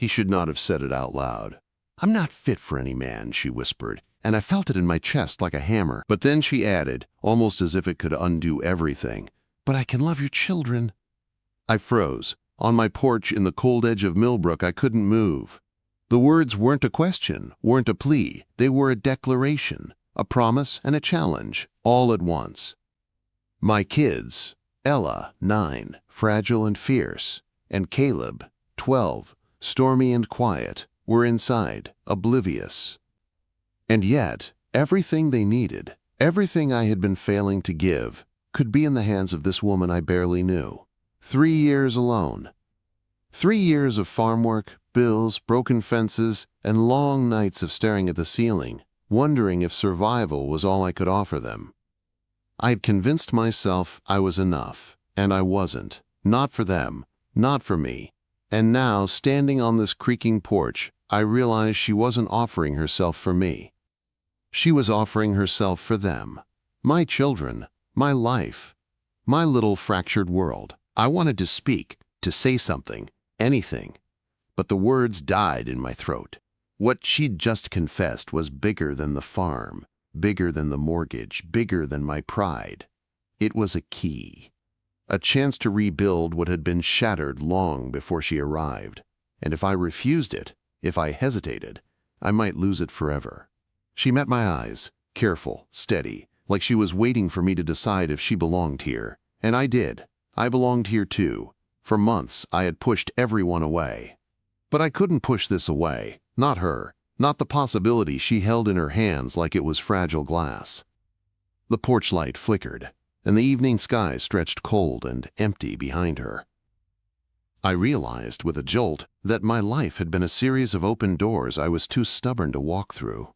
He should not have said it out loud. "I'm not fit for any man," she whispered, and I felt it in my chest like a hammer. But then she added, almost as if it could undo everything, "But I can love your children." I froze. On my porch in the cold edge of Millbrook, I couldn't move. The words weren't a question, weren't a plea. They were a declaration, a promise and a challenge, all at once. My kids, Ella, 9, fragile and fierce, and Caleb, 12, stormy and quiet, were inside, oblivious. And yet, everything they needed, everything I had been failing to give, could be in the hands of this woman I barely knew. 3 years alone. 3 years of farm work, bills, broken fences, and long nights of staring at the ceiling, wondering if survival was all I could offer them. I had convinced myself I was enough, and I wasn't. Not for them, not for me. And now, standing on this creaking porch, I realized she wasn't offering herself for me. She was offering herself for them. My children, my life, my little fractured world. I wanted to speak, to say something, anything. But the words died in my throat. What she'd just confessed was bigger than the farm, bigger than the mortgage, bigger than my pride. It was a key. A chance to rebuild what had been shattered long before she arrived. And if I refused it, if I hesitated, I might lose it forever. She met my eyes, careful, steady, like she was waiting for me to decide if she belonged here. And I did. I belonged here too. For months, I had pushed everyone away. But I couldn't push this away. Not her. Not the possibility she held in her hands like it was fragile glass. The porch light flickered, and the evening sky stretched cold and empty behind her. I realized with a jolt that my life had been a series of open doors I was too stubborn to walk through.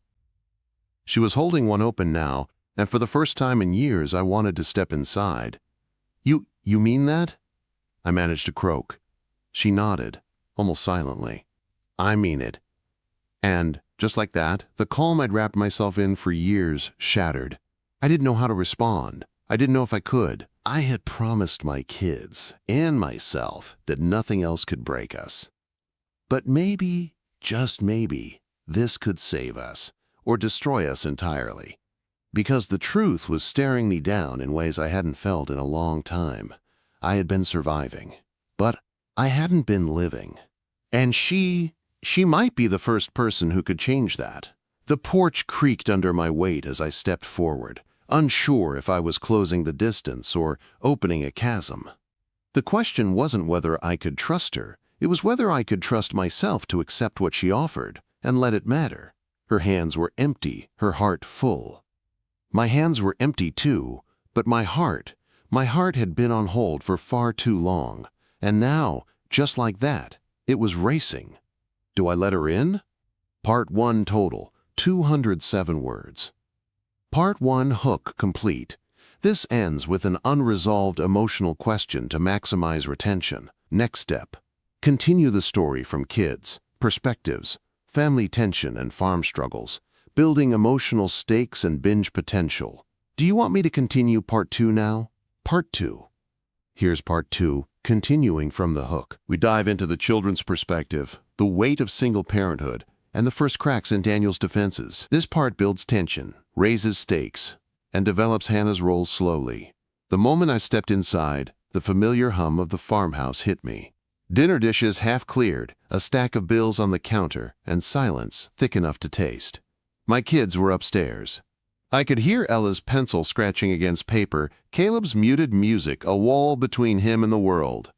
She was holding one open now, and for the first time in years I wanted to step inside. You mean that?" I managed to croak. She nodded, almost silently. "I mean it." And, just like that, the calm I'd wrapped myself in for years shattered. I didn't know how to respond. I didn't know if I could. I had promised my kids and myself that nothing else could break us. But maybe, just maybe, this could save us, or destroy us entirely. Because the truth was staring me down in ways I hadn't felt in a long time. I had been surviving, but I hadn't been living. And she might be the first person who could change that. The porch creaked under my weight as I stepped forward, unsure if I was closing the distance or opening a chasm. The question wasn't whether I could trust her, it was whether I could trust myself to accept what she offered and let it matter. Her hands were empty, her heart full. My hands were empty too, but my heart had been on hold for far too long, and now, just like that, it was racing. Do I let her in? Part 1 total, 207 words. Part 1 hook complete. This ends with an unresolved emotional question to maximize retention. Next step. Continue the story from kids, perspectives, family tension and farm struggles, building emotional stakes and binge potential. Do you want me to continue Part 2 now? Part 2. Here's Part 2, continuing from the hook. We dive into the children's perspective, the weight of single parenthood, and the first cracks in Daniel's defenses. This part builds tension, raises stakes, and develops Hannah's role slowly. The moment I stepped inside, the familiar hum of the farmhouse hit me. Dinner dishes half cleared, a stack of bills on the counter, and silence thick enough to taste. My kids were upstairs. I could hear Ella's pencil scratching against paper, Caleb's muted music, a wall between him and the world.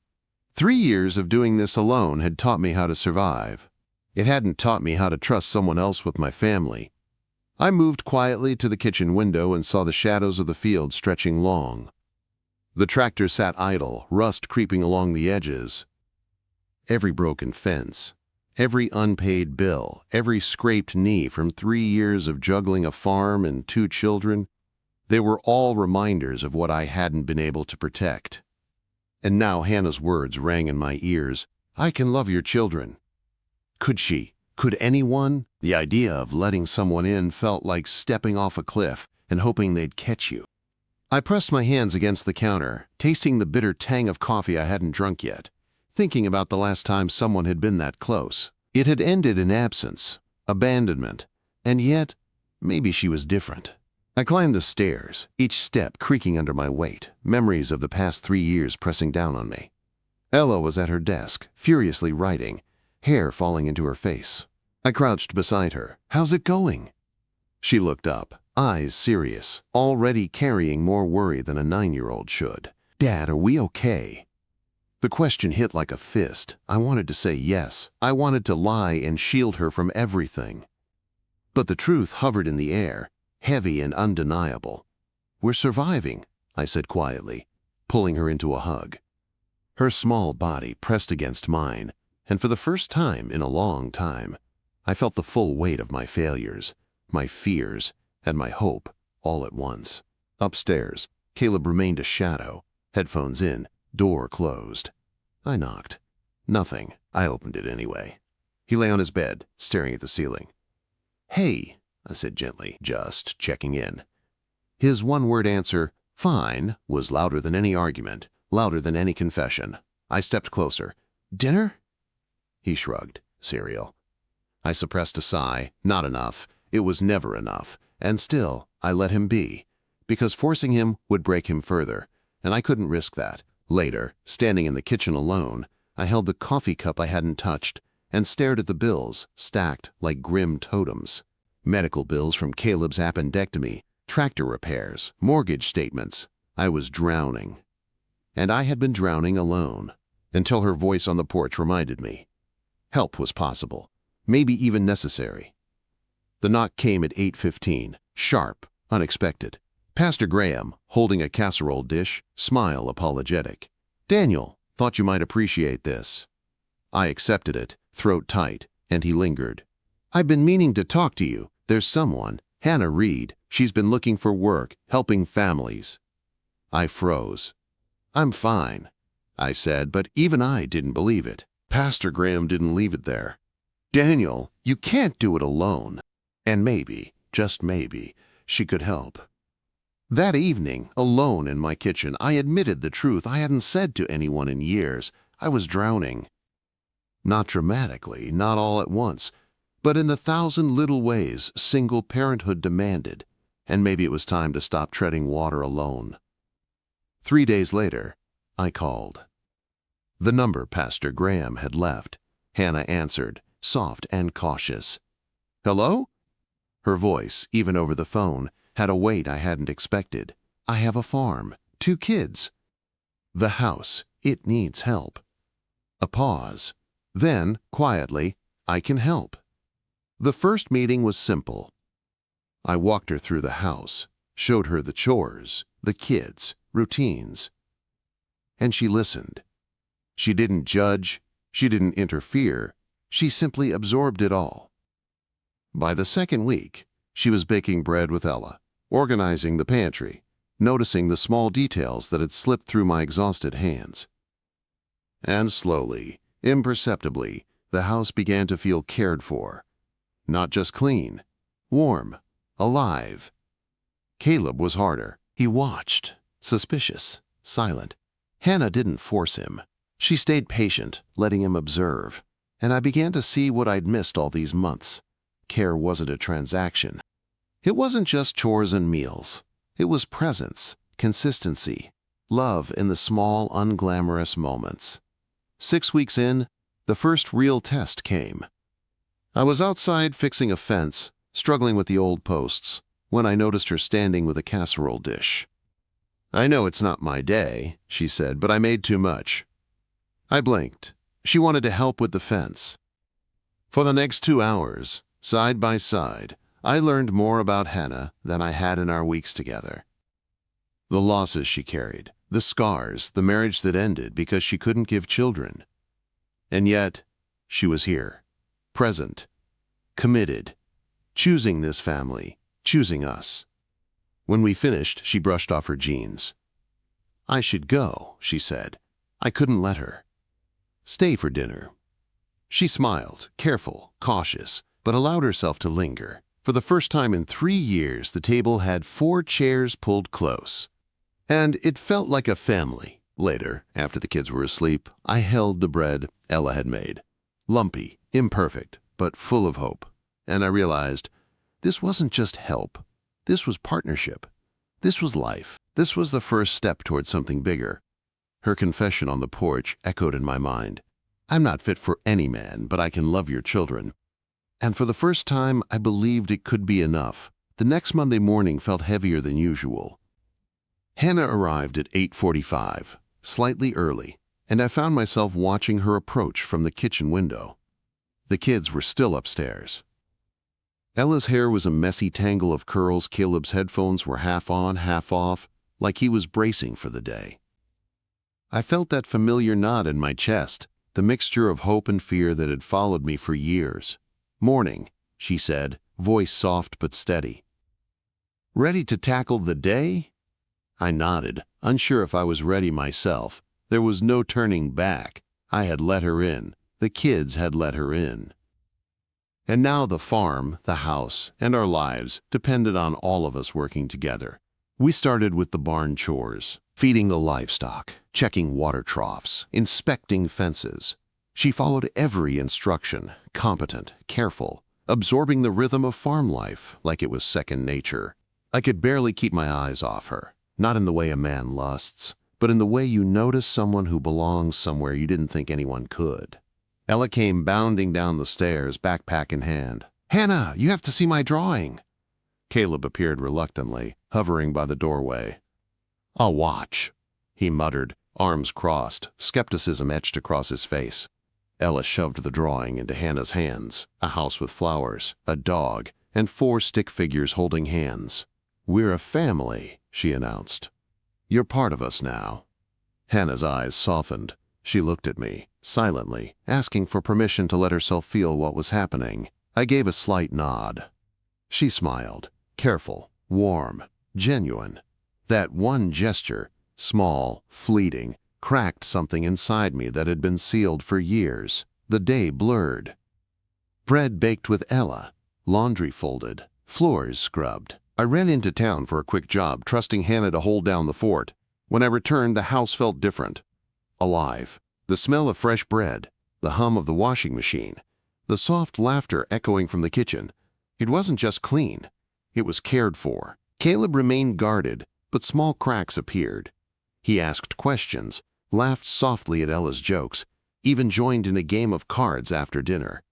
3 years of doing this alone had taught me how to survive. It hadn't taught me how to trust someone else with my family. I moved quietly to the kitchen window and saw the shadows of the field stretching long. The tractor sat idle, rust creeping along the edges. Every broken fence, every unpaid bill, every scraped knee from 3 years of juggling a farm and 2 children, they were all reminders of what I hadn't been able to protect. And now Hannah's words rang in my ears. "I can love your children." Could she? Could anyone? The idea of letting someone in felt like stepping off a cliff and hoping they'd catch you. I pressed my hands against the counter, tasting the bitter tang of coffee I hadn't drunk yet, thinking about the last time someone had been that close. It had ended in absence, abandonment, and yet, maybe she was different. I climbed the stairs, each step creaking under my weight, memories of the past 3 years pressing down on me. Ella was at her desk, furiously writing, hair falling into her face. I crouched beside her. "How's it going?" She looked up, eyes serious, already carrying more worry than a 9-year-old should. "Dad, are we okay?" The question hit like a fist. I wanted to say yes. I wanted to lie and shield her from everything. But the truth hovered in the air, heavy and undeniable. "We're surviving," I said quietly, pulling her into a hug. Her small body pressed against mine, and for the first time in a long time, I felt the full weight of my failures, my fears, and my hope all at once. Upstairs, Caleb remained a shadow, headphones in, door closed. I knocked. Nothing. I opened it anyway. He lay on his bed, staring at the ceiling. "Hey," I said gently, just checking in. His one-word answer, "Fine," was louder than any argument, louder than any confession. I stepped closer. "Dinner?" He shrugged. "Cereal." I suppressed a sigh. Not enough. It was never enough. And still, I let him be, because forcing him would break him further, and I couldn't risk that. Later, standing in the kitchen alone, I held the coffee cup I hadn't touched and stared at the bills, stacked like grim totems. Medical bills from Caleb's appendectomy, tractor repairs, mortgage statements. I was drowning. And I had been drowning alone, until her voice on the porch reminded me. Help was possible, maybe even necessary. The knock came at 8:15, sharp, unexpected. Pastor Graham, holding a casserole dish, smile apologetic. "Daniel, thought you might appreciate this." I accepted it, throat tight, and he lingered. "I've been meaning to talk to you. There's someone, Hannah Reed. She's been looking for work, helping families." I froze. "I'm fine," I said, but even I didn't believe it. Pastor Graham didn't leave it there. "Daniel, you can't do it alone." And maybe, just maybe, she could help. That evening, alone in my kitchen, I admitted the truth I hadn't said to anyone in years. I was drowning. Not dramatically, not all at once, but in the 1,000 little ways single parenthood demanded, and maybe it was time to stop treading water alone. 3 days later, I called. The number Pastor Graham had left. Hannah answered, soft and cautious. "Hello?" Her voice, even over the phone, had a weight I hadn't expected. "I have a farm, 2 kids. The house, it needs help." A pause. Then, quietly, "I can help." The first meeting was simple. I walked her through the house, showed her the chores, the kids, routines. And she listened. She didn't judge, she didn't interfere, she simply absorbed it all. By the second week, she was baking bread with Ella, organizing the pantry, noticing the small details that had slipped through my exhausted hands. And slowly, imperceptibly, the house began to feel cared for. Not just clean, warm, alive. Caleb was harder. He watched, suspicious, silent. Hannah didn't force him. She stayed patient, letting him observe. And I began to see what I'd missed all these months. Care wasn't a transaction. It wasn't just chores and meals. It was presence, consistency, love in the small, unglamorous moments. 6 weeks in, the first real test came. I was outside fixing a fence, struggling with the old posts, when I noticed her standing with a casserole dish. "I know it's not my day," she said, "but I made too much." I blinked. She wanted to help with the fence. For the next 2 hours, side by side, I learned more about Hannah than I had in our weeks together. The losses she carried, the scars, the marriage that ended because she couldn't give children. And yet, she was here, present, committed, choosing this family, choosing us. When we finished, she brushed off her jeans. "I should go," she said. I couldn't let her. "Stay for dinner." She smiled, careful, cautious, but allowed herself to linger. For the first time in 3 years, the table had 4 chairs pulled close. And it felt like a family. Later, after the kids were asleep, I held the bread Ella had made. Lumpy, imperfect, but full of hope. And I realized this wasn't just help. This was partnership. This was life. This was the first step toward something bigger. Her confession on the porch echoed in my mind. I'm not fit for any man, but I can love your children. And for the first time, I believed it could be enough. The next Monday morning felt heavier than usual. Hannah arrived at 8:45, slightly early, and I found myself watching her approach from the kitchen window. The kids were still upstairs. Ella's hair was a messy tangle of curls. Caleb's headphones were half on, half off, like he was bracing for the day. I felt that familiar knot in my chest, the mixture of hope and fear that had followed me for years. "Morning," she said, voice soft but steady. "Ready to tackle the day?" I nodded, unsure if I was ready myself. There was no turning back. I had let her in. The kids had let her in. And now the farm, the house, and our lives depended on all of us working together. We started with the barn chores, feeding the livestock, checking water troughs, inspecting fences. She followed every instruction, competent, careful, absorbing the rhythm of farm life like it was second nature. I could barely keep my eyes off her, not in the way a man lusts, but in the way you notice someone who belongs somewhere you didn't think anyone could. Ella came bounding down the stairs, backpack in hand. "Hannah, you have to see my drawing." Caleb appeared reluctantly, hovering by the doorway. "I'll watch," he muttered, arms crossed, skepticism etched across his face. Ella shoved the drawing into Hannah's hands, a house with flowers, a dog, and 4 stick figures holding hands. "We're a family," she announced. "You're part of us now." Hannah's eyes softened. She looked at me, silently, asking for permission to let herself feel what was happening. I gave a slight nod. She smiled, careful, warm, genuine. That one gesture, small, fleeting, cracked something inside me that had been sealed for years. The day blurred. Bread baked with Ella, laundry folded, floors scrubbed. I ran into town for a quick job, trusting Hannah to hold down the fort. When I returned, the house felt different. Alive. The smell of fresh bread, the hum of the washing machine, the soft laughter echoing from the kitchen. It wasn't just clean. It was cared for. Caleb remained guarded, but small cracks appeared. He asked questions, laughed softly at Ella's jokes, even joined in a game of cards after dinner.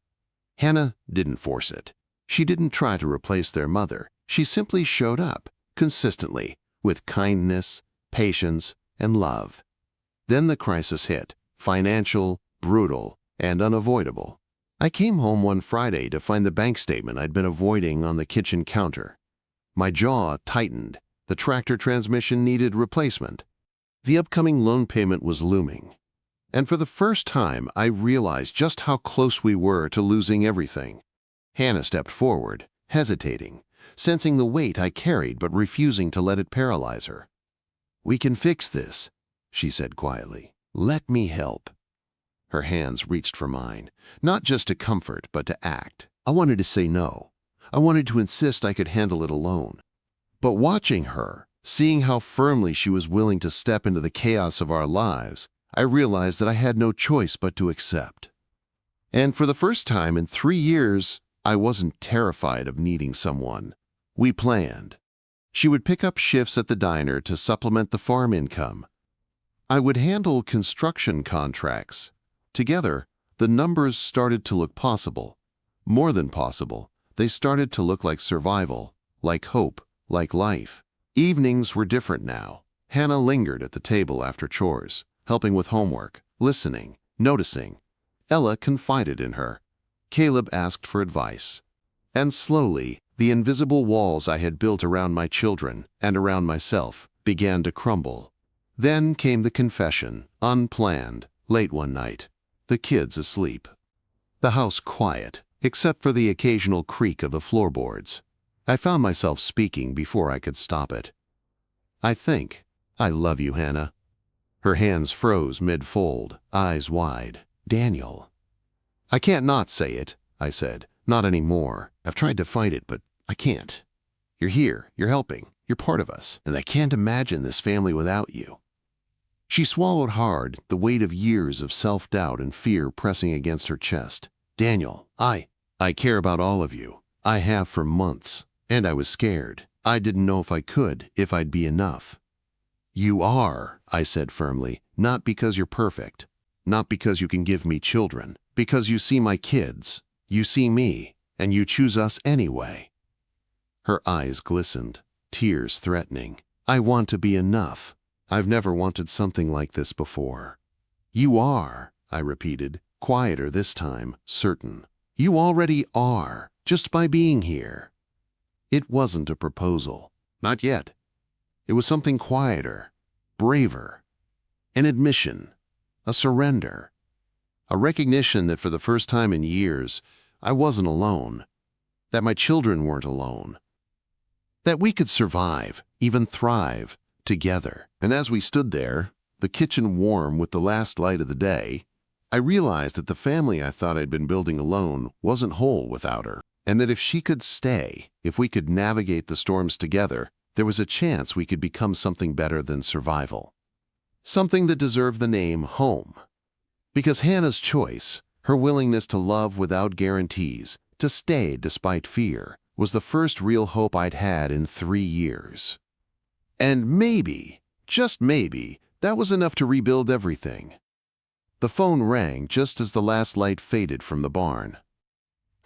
Hannah didn't force it. She didn't try to replace their mother. She simply showed up, consistently, with kindness, patience, and love. Then the crisis hit, financial, brutal, and unavoidable. I came home one Friday to find the bank statement I'd been avoiding on the kitchen counter. My jaw tightened. The tractor transmission needed replacement. The upcoming loan payment was looming. And for the first time, I realized just how close we were to losing everything. Hannah stepped forward, hesitating, sensing the weight I carried but refusing to let it paralyze her. "We can fix this," she said quietly. "Let me help." Her hands reached for mine, not just to comfort, but to act. I wanted to say no. I wanted to insist I could handle it alone. But watching her, seeing how firmly she was willing to step into the chaos of our lives, I realized that I had no choice but to accept. And for the first time in 3 years, I wasn't terrified of needing someone. We planned. She would pick up shifts at the diner to supplement the farm income. I would handle construction contracts. Together, the numbers started to look possible. More than possible, they started to look like survival, like hope, like life. Evenings were different now. Hannah lingered at the table after chores, helping with homework, listening, noticing. Ella confided in her. Caleb asked for advice. And slowly, the invisible walls I had built around my children and around myself began to crumble. Then came the confession, unplanned, late one night. The kids asleep. The house quiet, except for the occasional creak of the floorboards. I found myself speaking before I could stop it. "I think I love you, Hannah." Her hands froze mid-fold, eyes wide. "Daniel." "I can't not say it," I said. "Not anymore. I've tried to fight it, but I can't. You're here, you're helping, you're part of us, and I can't imagine this family without you." She swallowed hard, the weight of years of self-doubt and fear pressing against her chest. Daniel, I care about all of you. I have for months, and I was scared. I didn't know if I could, if I'd be enough. You are, I said firmly, not because you're perfect, not because you can give me children, because you see my kids, you see me, and you choose us anyway. Her eyes glistened, tears threatening. I want to be enough. I've never wanted something like this before. You are, I repeated, quieter this time, certain. You already are, just by being here. It wasn't a proposal. Not yet. It was something quieter, braver. An admission, a surrender, a recognition that for the first time in years, I wasn't alone, that my children weren't alone, that we could survive, even thrive, together. And as we stood there, the kitchen warm with the last light of the day, I realized that the family I thought I'd been building alone wasn't whole without her, and that if she could stay, if we could navigate the storms together, there was a chance we could become something better than survival. Something that deserved the name home. Because Hannah's choice, her willingness to love without guarantees, to stay despite fear, was the first real hope I'd had in 3 years. And maybe, just maybe, that was enough to rebuild everything. The phone rang just as the last light faded from the barn.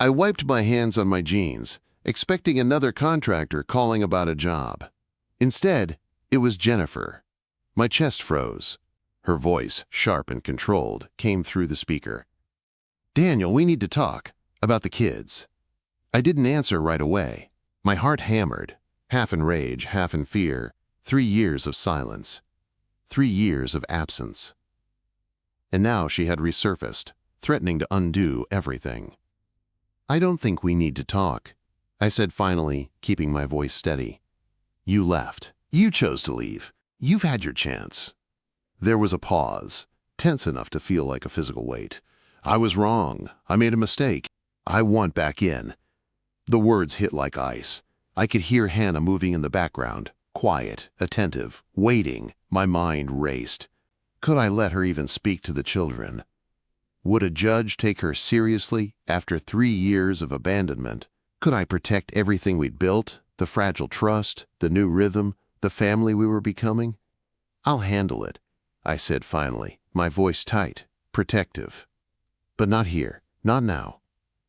I wiped my hands on my jeans, expecting another contractor calling about a job. Instead, it was Jennifer. My chest froze. Her voice, sharp and controlled, came through the speaker. Daniel, we need to talk about the kids. I didn't answer right away. My heart hammered, half in rage, half in fear. 3 years of silence. 3 years of absence. And now she had resurfaced, threatening to undo everything. I don't think we need to talk, I said finally, keeping my voice steady. You left. You chose to leave. You've had your chance. There was a pause, tense enough to feel like a physical weight. I was wrong. I made a mistake. I want back in. The words hit like ice. I could hear Hannah moving in the background, quiet, attentive, waiting. My mind raced. Could I let her even speak to the children? Would a judge take her seriously after 3 years of abandonment? Could I protect everything we'd built, the fragile trust, the new rhythm, the family we were becoming? I'll handle it, I said finally, my voice tight, protective. But not here, not now.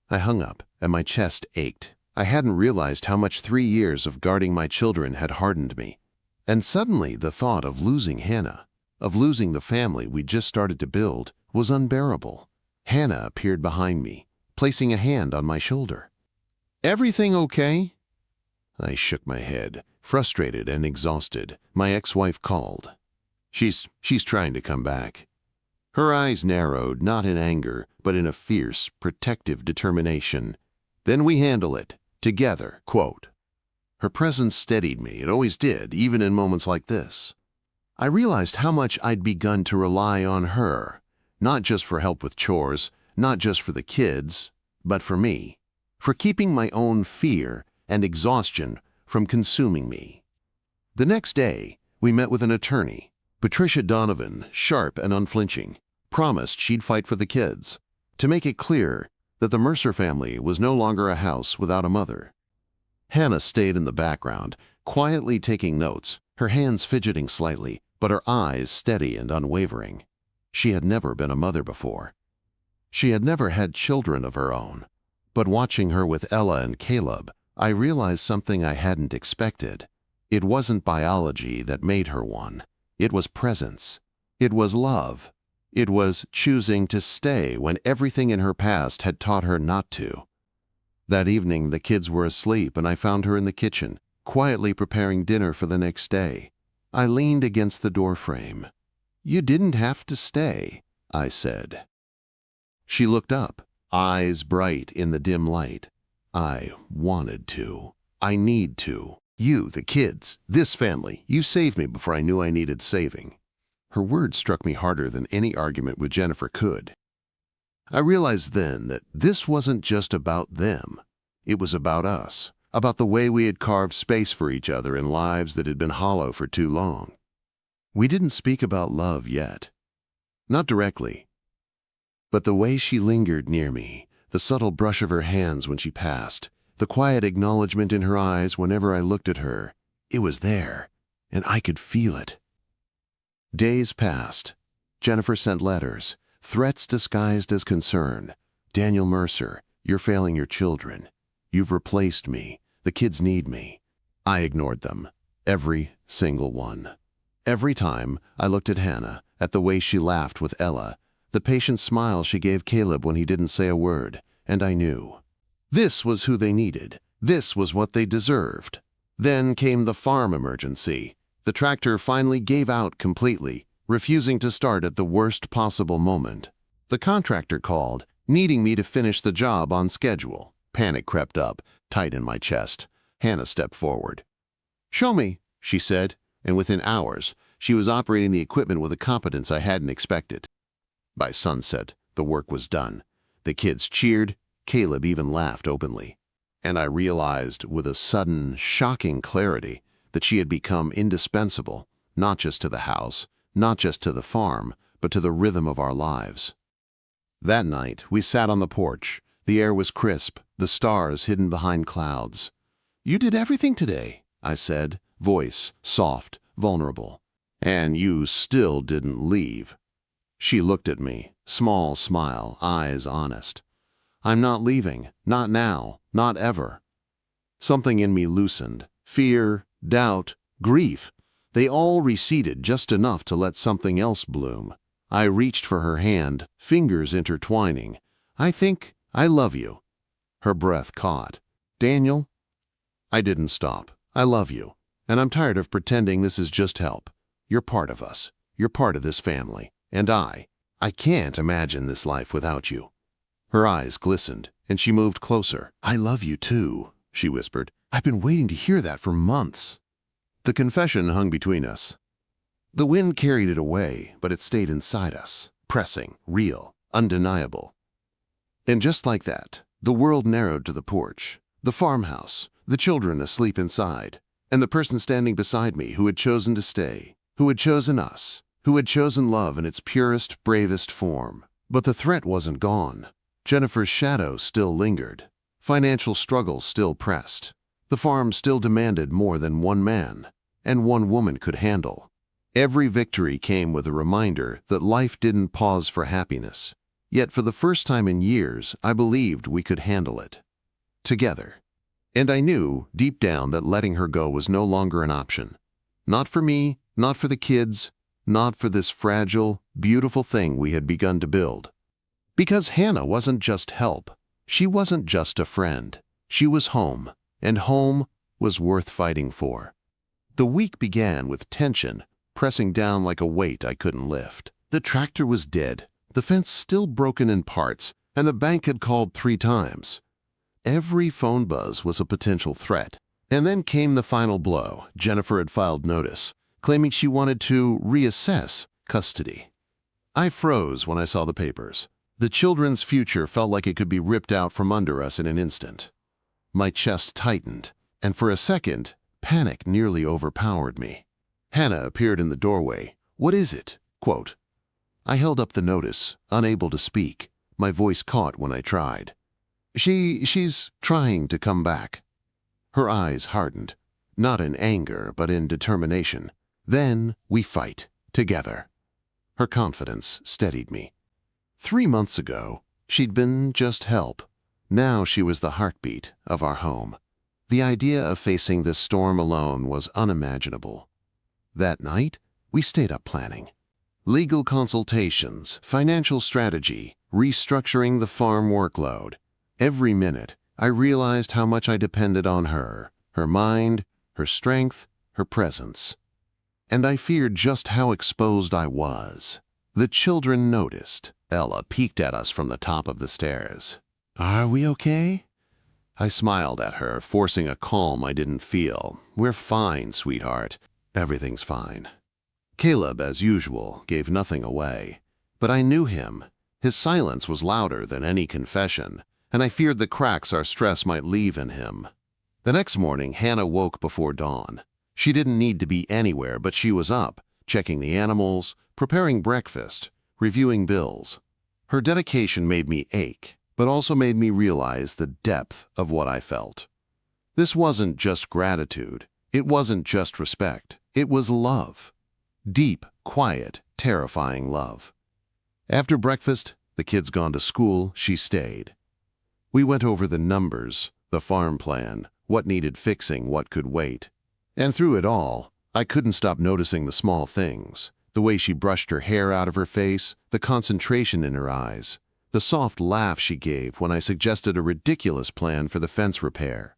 I hung up, and my chest ached. I hadn't realized how much 3 years of guarding my children had hardened me. And suddenly the thought of losing Hannah, of losing the family we'd just started to build, was unbearable. Hannah appeared behind me, placing a hand on my shoulder. Everything okay? I shook my head, frustrated and exhausted. My ex-wife called. She's trying to come back. Her eyes narrowed, not in anger, but in a fierce, protective determination. Then we handle it, together, quote. Her presence steadied me. It always did, even in moments like this. I realized how much I'd begun to rely on her, not just for help with chores, not just for the kids, but for me, for keeping my own fear and exhaustion from consuming me. The next day, we met with an attorney. Patricia Donovan, sharp and unflinching, promised she'd fight for the kids, to make it clear that the Mercer family was no longer a house without a mother. Hannah stayed in the background, quietly taking notes, her hands fidgeting slightly, but her eyes steady and unwavering. She had never been a mother before. She had never had children of her own. But watching her with Ella and Caleb, I realized something I hadn't expected. It wasn't biology that made her one. It was presence. It was love. It was choosing to stay when everything in her past had taught her not to. That evening, the kids were asleep, and I found her in the kitchen, quietly preparing dinner for the next day. I leaned against the doorframe. You didn't have to stay, I said. She looked up, eyes bright in the dim light. I wanted to. I need to. You, the kids, this family, you saved me before I knew I needed saving. Her words struck me harder than any argument with Jennifer could. I realized then that this wasn't just about them. It was about us, about the way we had carved space for each other in lives that had been hollow for too long. We didn't speak about love yet. Not directly. But the way she lingered near me, the subtle brush of her hands when she passed, the quiet acknowledgement in her eyes whenever I looked at her. It was there, and I could feel it. Days passed. Jennifer sent letters, threats disguised as concern. "Daniel Mercer, you're failing your children. You've replaced me. The kids need me." I ignored them, every single one. Every time I looked at Hannah, at the way she laughed with Ella, the patient smile she gave Caleb when he didn't say a word, and I knew. This was who they needed. This was what they deserved. Then came the farm emergency. The tractor finally gave out completely, refusing to start at the worst possible moment. The contractor called, needing me to finish the job on schedule. Panic crept up, tight in my chest. Hannah stepped forward. "Show me," she said, and within hours, she was operating the equipment with a competence I hadn't expected. By sunset, the work was done. The kids cheered, Caleb even laughed openly. And I realized with a sudden, shocking clarity that she had become indispensable, not just to the house, not just to the farm, but to the rhythm of our lives. That night, we sat on the porch. The air was crisp, the stars hidden behind clouds. "You did everything today," I said, voice soft, vulnerable. "And you still didn't leave." She looked at me, small smile, eyes honest. "I'm not leaving, not now, not ever." Something in me loosened. Fear, doubt, grief. They all receded just enough to let something else bloom. I reached for her hand, fingers intertwining. I love you." Her breath caught. "Daniel?" I didn't stop. "I love you. And I'm tired of pretending this is just help. You're part of us. You're part of this family. And I can't imagine this life without you." Her eyes glistened, and she moved closer. "I love you too," she whispered. "I've been waiting to hear that for months." The confession hung between us. The wind carried it away, but it stayed inside us, pressing, real, undeniable. And just like that, the world narrowed to the porch, the farmhouse, the children asleep inside, and the person standing beside me who had chosen to stay, who had chosen us, who had chosen love in its purest, bravest form. But the threat wasn't gone. Jennifer's shadow still lingered. Financial struggles still pressed. The farm still demanded more than one man, and one woman could handle. Every victory came with a reminder that life didn't pause for happiness. Yet for the first time in years, I believed we could handle it. Together. And I knew, deep down, that letting her go was no longer an option. Not for me, not for the kids, not for this fragile, beautiful thing we had begun to build. Because Hannah wasn't just help. She wasn't just a friend. She was home, and home was worth fighting for. The week began with tension, pressing down like a weight I couldn't lift. The tractor was dead, the fence still broken in parts, and the bank had called 3 times. Every phone buzz was a potential threat. And then came the final blow. Jennifer had filed notice, claiming she wanted to reassess custody. I froze when I saw the papers. The children's future felt like it could be ripped out from under us in an instant. My chest tightened, and for a second, panic nearly overpowered me. Hannah appeared in the doorway. "What is it?" Quote. I held up the notice, unable to speak. My voice caught when I tried. She's trying to come back." Her eyes hardened, not in anger, but in determination. "Then we fight, together." Her confidence steadied me. 3 months ago, she'd been just help. Now she was the heartbeat of our home. The idea of facing this storm alone was unimaginable. That night, we stayed up planning. Legal consultations, financial strategy, restructuring the farm workload. Every minute, I realized how much I depended on her mind, her strength, her presence. And I feared just how exposed I was. The children noticed. Ella peeked at us from the top of the stairs. "Are we okay?" I smiled at her, forcing a calm I didn't feel. "We're fine, sweetheart. Everything's fine." Caleb, as usual, gave nothing away. But I knew him. His silence was louder than any confession, and I feared the cracks our stress might leave in him. The next morning, Hannah woke before dawn. She didn't need to be anywhere, but she was up, checking the animals, preparing breakfast, reviewing bills. Her dedication made me ache, but also made me realize the depth of what I felt. This wasn't just gratitude. It wasn't just respect. It was love. Deep, quiet, terrifying love. After breakfast, the kids gone to school, she stayed. We went over the numbers, the farm plan, what needed fixing, what could wait. And through it all, I couldn't stop noticing the small things. The way she brushed her hair out of her face, the concentration in her eyes, the soft laugh she gave when I suggested a ridiculous plan for the fence repair.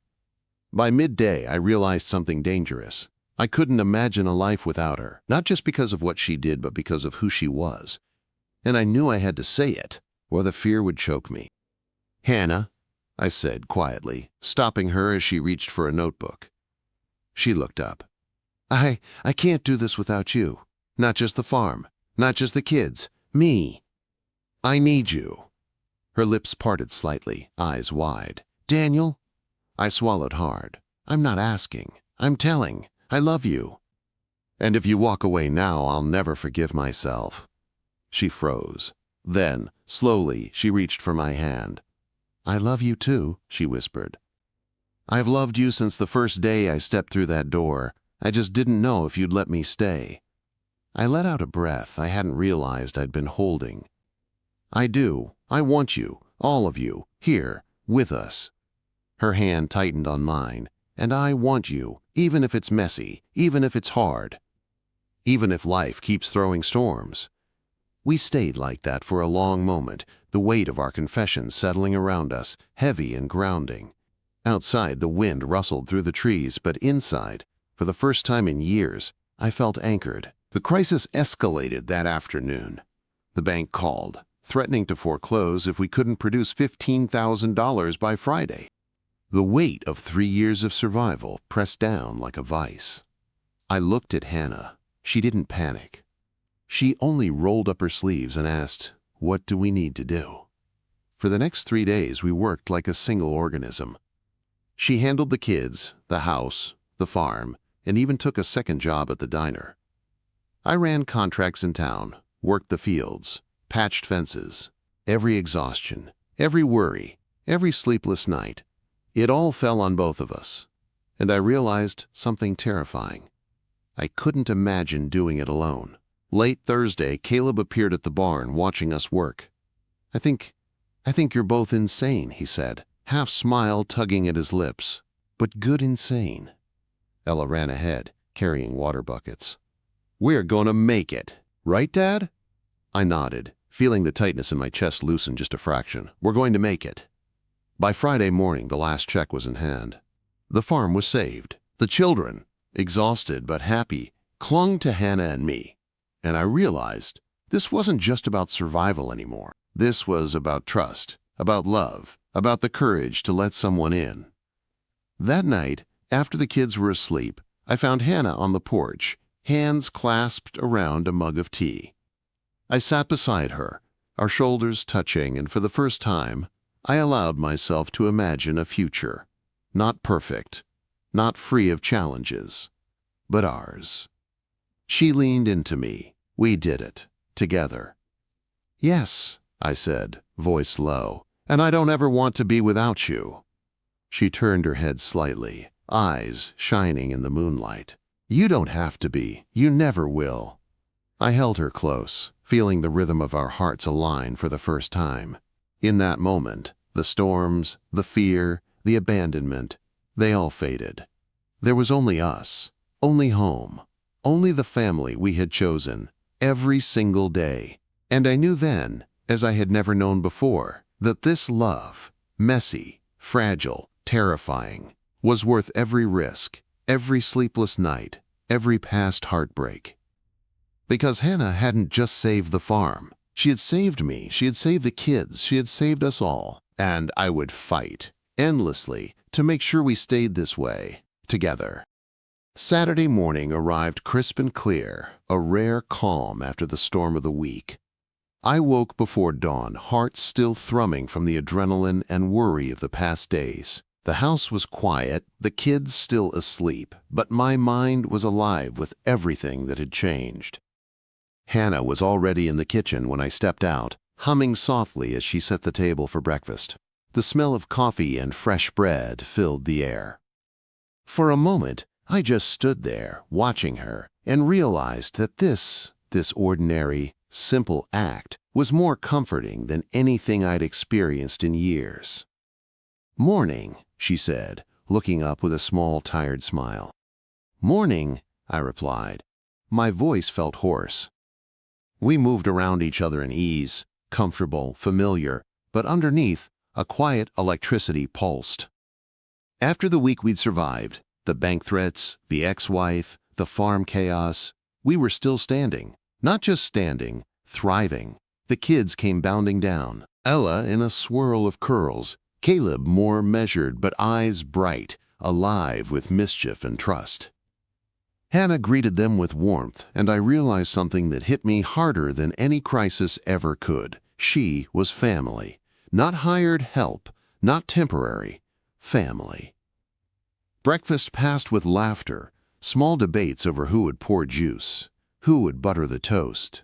By midday, I realized something dangerous. I couldn't imagine a life without her, not just because of what she did, but because of who she was. And I knew I had to say it, or the fear would choke me. "Hannah," I said quietly, stopping her as she reached for a notebook. She looked up. I can't do this without you. Not just the farm, not just the kids, me. I need you." Her lips parted slightly, eyes wide. "Daniel?" I swallowed hard. "I'm not asking. I'm telling. I love you. And if you walk away now, I'll never forgive myself." She froze. Then, slowly, she reached for my hand. "I love you too," she whispered. "I've loved you since the first day I stepped through that door. I just didn't know if you'd let me stay." I let out a breath I hadn't realized I'd been holding. "I do. I want you, all of you, here, with us." Her hand tightened on mine. "And I want you, even if it's messy, even if it's hard, even if life keeps throwing storms." We stayed like that for a long moment, the weight of our confession settling around us, heavy and grounding. Outside, the wind rustled through the trees, but inside, for the first time in years, I felt anchored. The crisis escalated that afternoon. The bank called, threatening to foreclose if we couldn't produce $15,000 by Friday. The weight of 3 years of survival pressed down like a vice. I looked at Hannah. She didn't panic. She only rolled up her sleeves and asked, "What do we need to do?" For the next 3 days, we worked like a single organism. She handled the kids, the house, the farm, and even took a second job at the diner. I ran contracts in town, worked the fields, patched fences. Every exhaustion, every worry, every sleepless night, it all fell on both of us. And I realized something terrifying. I couldn't imagine doing it alone. Late Thursday, Caleb appeared at the barn watching us work. I think you're both insane," he said, half smile tugging at his lips. "But good insane." Ella ran ahead, carrying water buckets. "We're gonna make it. Right, Dad?" I nodded, feeling the tightness in my chest loosen just a fraction. "We're going to make it." By Friday morning, the last check was in hand. The farm was saved. The children, exhausted but happy, clung to Hannah and me. And I realized this wasn't just about survival anymore. This was about trust, about love, about the courage to let someone in. That night, after the kids were asleep, I found Hannah on the porch, hands clasped around a mug of tea. I sat beside her, our shoulders touching, and for the first time, I allowed myself to imagine a future. Not perfect, not free of challenges, but ours. She leaned into me. We did it, together. "Yes," I said, voice low, "and I don't ever want to be without you." She turned her head slightly, eyes shining in the moonlight. "You don't have to be. You never will." I held her close, feeling the rhythm of our hearts align for the first time. In that moment, the storms, the fear, the abandonment, they all faded. There was only us, only home, only the family we had chosen, every single day. And I knew then, as I had never known before, that this love, messy, fragile, terrifying, was worth every risk, every sleepless night, every past heartbreak. Because Hannah hadn't just saved the farm. She had saved me, she had saved the kids, she had saved us all. And I would fight, endlessly, to make sure we stayed this way, together. Saturday morning arrived crisp and clear, a rare calm after the storm of the week. I woke before dawn, heart still thrumming from the adrenaline and worry of the past days. The house was quiet, the kids still asleep, but my mind was alive with everything that had changed. Hannah was already in the kitchen when I stepped out, humming softly as she set the table for breakfast. The smell of coffee and fresh bread filled the air. For a moment, I just stood there, watching her, and realized that this ordinary, simple act was more comforting than anything I'd experienced in years. "Morning," she said, looking up with a small, tired smile. "Morning," I replied. My voice felt hoarse. We moved around each other in ease, comfortable, familiar, but underneath, a quiet electricity pulsed. After the week we'd survived, the bank threats, the ex-wife, the farm chaos, we were still standing. Not just standing, thriving. The kids came bounding down. Ella in a swirl of curls, Caleb more measured but eyes bright, alive with mischief and trust. Hannah greeted them with warmth, and I realized something that hit me harder than any crisis ever could. She was family. Not hired help, not temporary. Family. Breakfast passed with laughter, small debates over who would pour juice, who would butter the toast.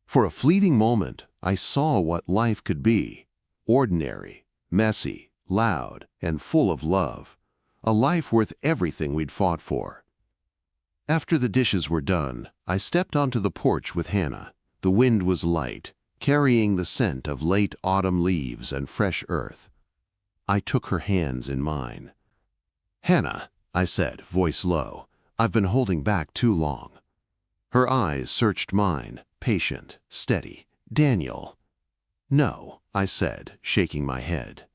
For a fleeting moment, I saw what life could be. Ordinary, messy, loud, and full of love. A life worth everything we'd fought for. After the dishes were done, I stepped onto the porch with Hannah. The wind was light, carrying the scent of late autumn leaves and fresh earth. I took her hands in mine. "Hannah," I said, voice low, "I've been holding back too long." Her eyes searched mine, patient, steady. "Daniel." "No," I said, shaking my head.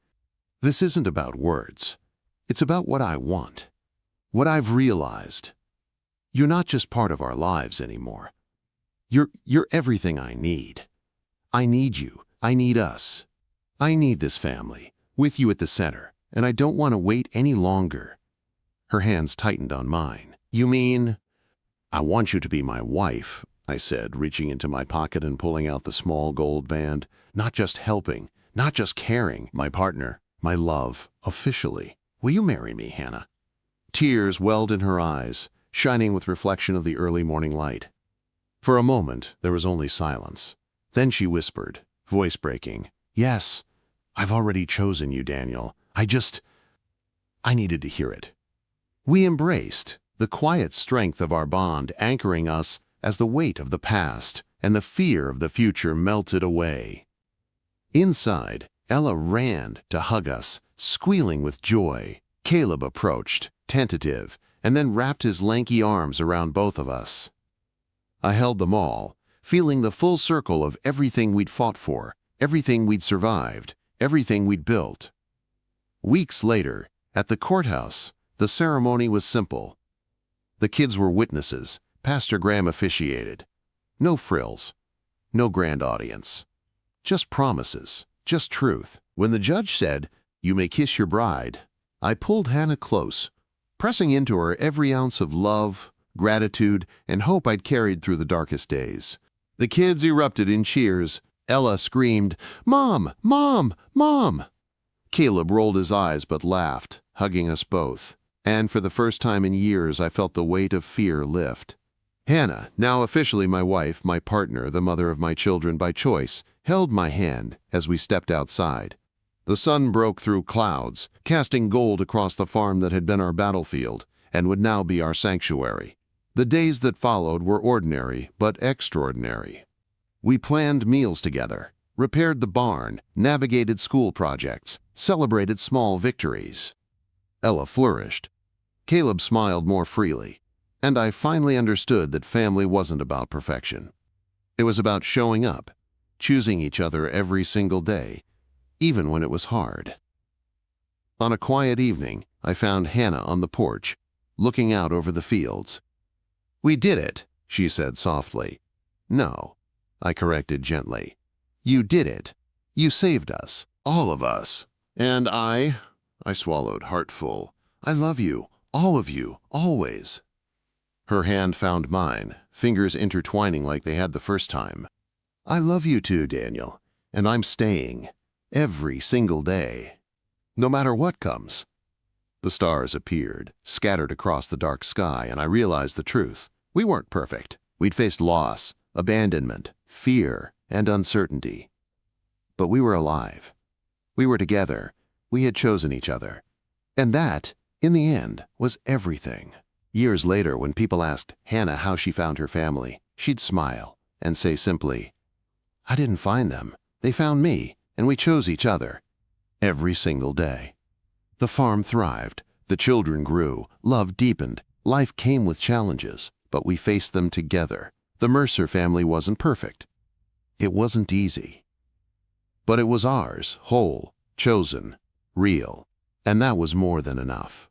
"This isn't about words. It's about what I want. What I've realized. You're not just part of our lives anymore. You're everything I need. I need you. I need us. I need this family, with you at the center, and I don't want to wait any longer." Her hands tightened on mine. "You mean?" "I want you to be my wife," I said, reaching into my pocket and pulling out the small gold band. "Not just helping, not just caring, my partner, my love, officially. Will you marry me, Hannah?" Tears welled in her eyes, shining with reflection of the early morning light. For a moment, there was only silence. Then she whispered, voice breaking, "Yes, I've already chosen you, Daniel. I needed to hear it." We embraced, the quiet strength of our bond anchoring us as the weight of the past and the fear of the future melted away. Inside, Ella ran to hug us, squealing with joy. Caleb approached, tentative, and then wrapped his lanky arms around both of us. I held them all, feeling the full circle of everything we'd fought for, everything we'd survived, everything we'd built. Weeks later, at the courthouse, the ceremony was simple. The kids were witnesses. Pastor Graham officiated. No frills, no grand audience. Just promises, just truth. When the judge said, "You may kiss your bride," I pulled Hannah close, pressing into her every ounce of love, gratitude, and hope I'd carried through the darkest days. The kids erupted in cheers. Ella screamed, "Mom! Mom! Mom!" Caleb rolled his eyes but laughed, hugging us both. And for the first time in years, I felt the weight of fear lift. Hannah, now officially my wife, my partner, the mother of my children by choice, held my hand as we stepped outside. The sun broke through clouds, casting gold across the farm that had been our battlefield and would now be our sanctuary. The days that followed were ordinary but extraordinary. We planned meals together, repaired the barn, navigated school projects, celebrated small victories. Ella flourished. Caleb smiled more freely, and I finally understood that family wasn't about perfection. It was about showing up, choosing each other every single day, even when it was hard. On a quiet evening, I found Hannah on the porch, looking out over the fields. "We did it," she said softly. "No," I corrected gently. "You did it. You saved us, all of us. And I swallowed, heart full. I love you, all of you, always." Her hand found mine, fingers intertwining like they had the first time. "I love you too, Daniel, and I'm staying, every single day, no matter what comes." The stars appeared, scattered across the dark sky, and I realized the truth. We weren't perfect. We'd faced loss, abandonment, fear, and uncertainty. but we were alive. We were together. We had chosen each other. And that, in the end, was everything. Years later, when people asked Hannah how she found her family, she'd smile and say simply, "I didn't find them. They found me, and we chose each other." Every single day. The farm thrived. The children grew. Love deepened. Life came with challenges, but we faced them together. The Mercer family wasn't perfect. It wasn't easy. But it was ours, whole, chosen, real. And that was more than enough.